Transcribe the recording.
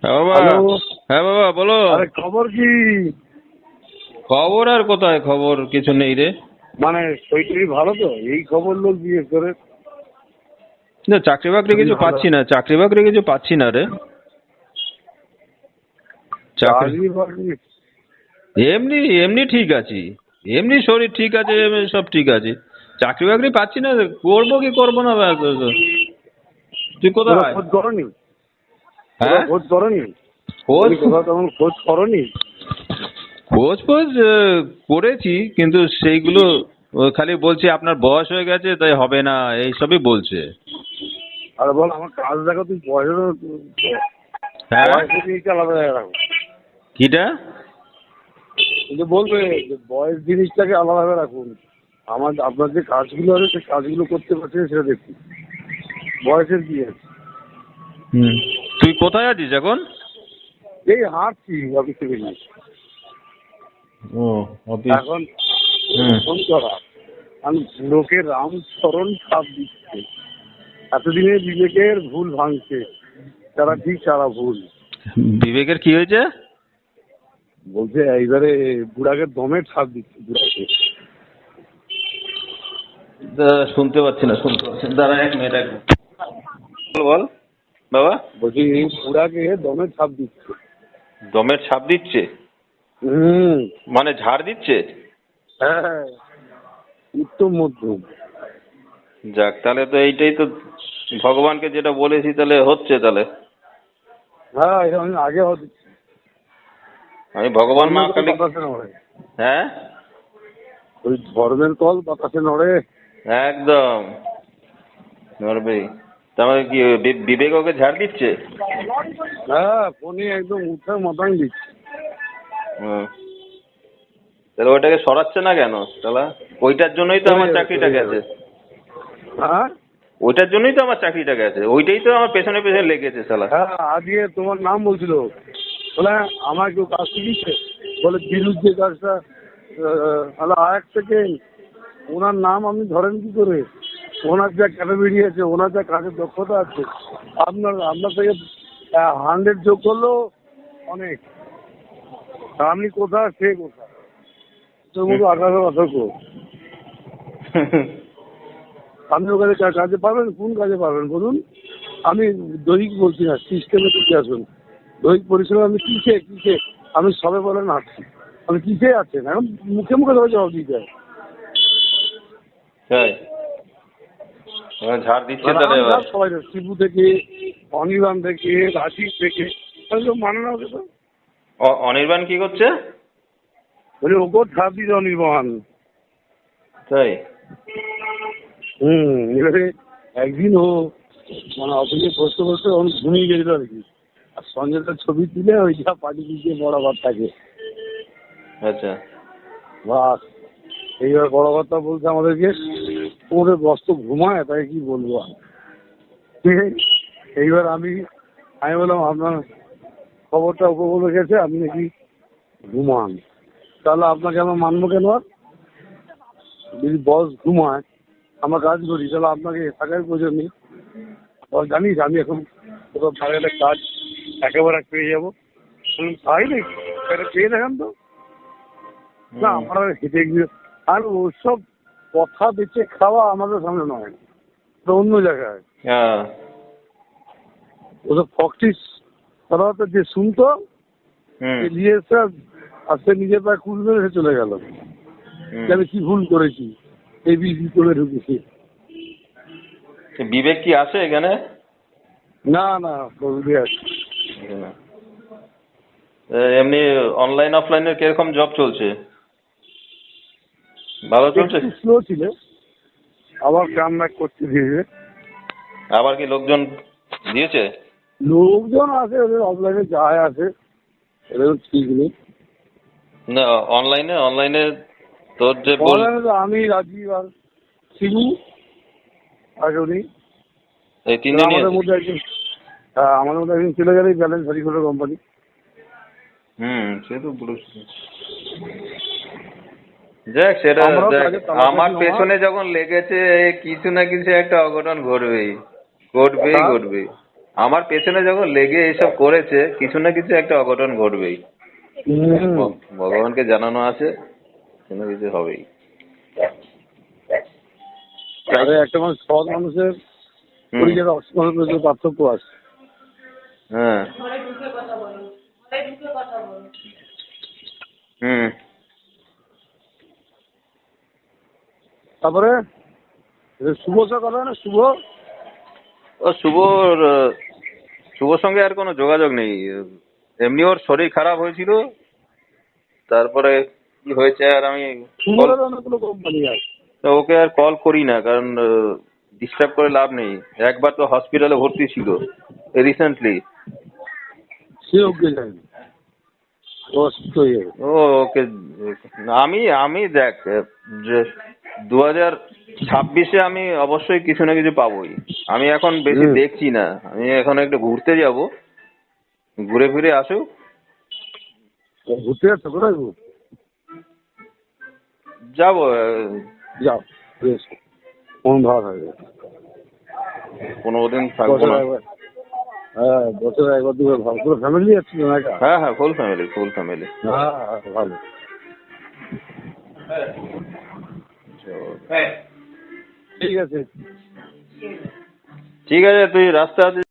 হ্যাঁ বাবা। হ্যালো। হ্যাঁ বাবা বলো। আরে খবর কি? খবর আর কোথায়, খবর কিছু নেই রে। মানে শরীর ভালো তো? এই খবর লোক জিজ্ঞেস করে। না, চাকরি বাকরি শরীর কিছু ভালো? পাচ্ছি না, চাকরি বাকরি কিছু পাচ্ছি না রে। চাকরি চাকরি বাকরি? এমনি এমনি ঠিক আছি, এমনি শরীর ঠিক আছে, এমনি সব ঠিক আছে। চাকরি বাকরি পাচ্ছি না, করবো কি করবো না ব্যাস। তুই তোরা কোথায়? খোঁজ করনি? তোরা হ্যাঁ, খোঁজ করনি? খোঁজ বলি কোথাও তেমন খোঁজ করনি? খোঁজ খোঁজ করেছি, কিন্তু সেইগুলো খালি বলছে আপনার বয়স হয়ে গেছে তাই হবে না, এইসবই বলছে। আরে বল আমার কাজ দেখো, তুই বয়সের হ্যাঁ, বয়সের জিনিসটা আলাদা জায়গায় রাখো। কিটা? কিন্তু বলবে যে বয়স জিনিসটাকে আলাদাভাবে রাখুন। আপনার যে কাজগুলো আছে সেই কাজগুলো করতে পারছেন সেটা দেখুন। বয়সের কি আছে? হুম। তুই কোথায় আছিস এখন? এই হাঁটছি অফিস থেকে নিয়ে। ও, অফিস। এখন হুম। ফোন করা আমি লোকের রামচরণ ছাপ দিচ্ছে। এতদিনে বিবেকের ভুল ভাঙছে, যারা ঠিক তারা ভুল। বিবেকের কি হয়েছে? বলছে এইবারে বুড়াকে দমের ছাপ দিচ্ছে বুড়াকে। শুনতে পাচ্ছি না, শুনতে পাচ্ছি না। দাঁড়া এক মিনিট, এক মিনিট। বল বল বাবা। বলছি বুড়াকে দমের ছাপ দিচ্ছে। দমের ছাপ দিচ্ছে? হুম। মানে ঝাড় দিচ্ছে? হ্যাঁ, উত্তম মধ্যম। যাক, তাহলে তো এইটাই তো ভগবানকে যেটা বলেছি তাহলে হচ্ছে তাহলে। হ্যাঁ, এটা আমি আগে হচ্ছে। আমি ভগবান মা ধর্মের কল কালী। বাতাসে নড়ে। হ্যাঁ, ওই ধর্মের কল বাতাসে নড়ে। একদম নড়বেই। তার মানে কি বিবেক ওকে ঝাড় দিচ্ছে? হ্যাঁ, ফোনে একদম উঠে মতাং দিচ্ছে। হুম। তাহলে ওইটাকে সরাচ্ছে না কেন তাহলে? ওইটার জন্যই তো চলে আমার যাবে, চাকরিটা চলে যাবে। গেছে। হ্যাঁ ওইটার জন্যই তো আমার চাকরিটা গেছে, ওইটাই তো আমার পেছনে পেছনে লেগেছে শালা। হ্যাঁ, আজকে তোমার নাম বলছিল। বলে আমার কেউ কাজ শিখিয়েছে, বলে বিরুদ্ধ যে কাজটা। তাহলে আর এক সেকেন্ড, ওনার নাম আপনি ধরেন কি করে? ওনার যা ক্যাপাবিলিটি আছে, ওনার যা কাজের দক্ষতা আছে, আপনার থেকে 100 যোগ করলেও অনেক। তা আপনি কোথায়, সে কোথায়? তোর মতো আকাশের পার্থক্য। আপনি ওখানে কাজে পারবেন? কোন কাজে পারবেন বলুন? আমি দৈহিক বলছি না, সিস্টেমে দিতে আসুন। দৈহিক পরিশ্রম আপনি কিসে কিসে? আমি সবে বলেন আছি, আপনি কিসে আছেন এখন? মুখে মুখে ধরে জবাব দিতে হয়। তাই এবার ঝাড় দিচ্ছে মানে তাহলে আমি এবার। সব সবাই শিবু থেকে, অনির্বাণ থেকে, রাজীব থেকে, মানে না ওকে তো। অনির্বাণ কি করছে? বলি ওকেও ছাড় দিতে অনির্বাণ। তাই? এবারে একদিন ও মানে অফিসে বসতে বসতে অনেক ঘুমিয়ে গেছিল আর কি। আর সঞ্জয়টার ছবি তুলে ওইটা পাঠিয়ে দিচ্ছে বরাবর থাকে। আচ্ছা। বাস, এইবার বড় কথা বলছে আমাদেরকে, ওদের বস্ত ঘুমায়, তাই কি বলবো আর। এইবার আমি বললাম আপনার খবরটা উপকূলে গেছে, আপনি নাকি ঘুমান, তাহলে আপনাকে আমরা মানবো কেন? আর যদি বস ঘুমায়, আমরা কাজ করি, তাহলে আপনাকে থাকার প্রয়োজন নেই। বস জানিস আমি এখন কোথাও ভালো একটা কাজ একেবারে পেয়ে যাবো। তাই নাকি? একটা পেয়ে দেখান তো। না, আমরা হেঁটে গিয়ে আর ওসব কথা বেঁচে খাওয়া আমাদের সামনে নয়, তো অন্য জায়গায়। হ্যাঁ। ওসব ফকটিস কথাবার্তা যে শুনতো, হুম। সে নিয়ে এসে আর সে নিজের পায়ে কুল মেরে সে চলে গেল। যে আমি কি ভুল করেছি, এই বিজি করে ঢুকেছি। বিবেক কি আসে এখানে? না না, বলবি আছে। না। এমনি অনলাইন অফলাইনের কিরকম জব চলছে? ভালো চলছে? একটু স্লো ছিল, আবার কাম ব্যাক করতে ধীরে। আবার কি লোকজন দিয়েছে? লোকজন আছে, ওদের অফলাইনে যায় আছে, ওদের ঠিক নেই। না, অনলাইনে অনলাইনে তোর যে বল। অনলাইনে তো আমি, রাজীব আর শিবু আর উনি। এই তিনজনই আমাদের আছে? মধ্যে একজন, আমাদের মধ্যে একজন চলে গেলে ব্যালেন্স ভেরি করে কোম্পানি। সে তো বলেছি। দেখ সেটা আমরাও দেখ, কাজে তালা আমার পাচ্ছি না। পেছনে যখন লেগেছে কিছু না কিছু একটা অঘটন ঘটবেই, ঘটবেই তার ঘটবেই। আমার পেছনে যখন লেগে এসব করেছে কিছু না কিছু একটা অঘটন ঘটবেই। হুম। ভগবানকে জানানো আছে, কিছু না কিছু হবেই। আরে একটা মানুষ সৎ মানুষের হুম। পরিচয় অসৎ মানুষের পার্থক্য আছে। হ্যাঁ। হুম। তারপরে শুভ স্যার কথা না শুভ? ও শুভর শুভর সঙ্গে আর কোনো যোগাযোগ নেই। এমনি ওর শরীর খারাপ হয়েছিল, তারপরে কি হয়েছে আর আমি কল, শুভর অনেকগুলো কোম্পানি আছে। ওকে আর কল করি না, কারণ ডিস্টার্ব করে লাভ নেই। একবার তো হসপিটালে ভর্তি ছিল রিসেন্টলি। সে ওকে জানি ও অসুস্থ হয়ে যাবে। ও ওকে, আমি আমি দেখ, যে 2026-এ আমি অবশ্যই কিছু না কিছু পাবোই। আমি এখন বেশি হুম। দেখছি না, আমি এখন একটু ঘুরতে যাব, ঘুরে ফিরে আসুক। ও ঘুরতে যাচ্ছে কোথায় গো? যাবো যাও বেশ, মন ভালো থাকবে। 15 দিন থাকবো বছরে না। একবার, হ্যাঁ বছরে একবার দুবার ভালো পুরো ফ্যামিলি যাচ্ছে তো না একা? হ্যাঁ হ্যাঁ, ফুল ফ্যামিলি, ফুল ফ্যামিলি। হ্যাঁ ভালো। ঠিক আছে। ঠিক আছে, তুই রাস্তা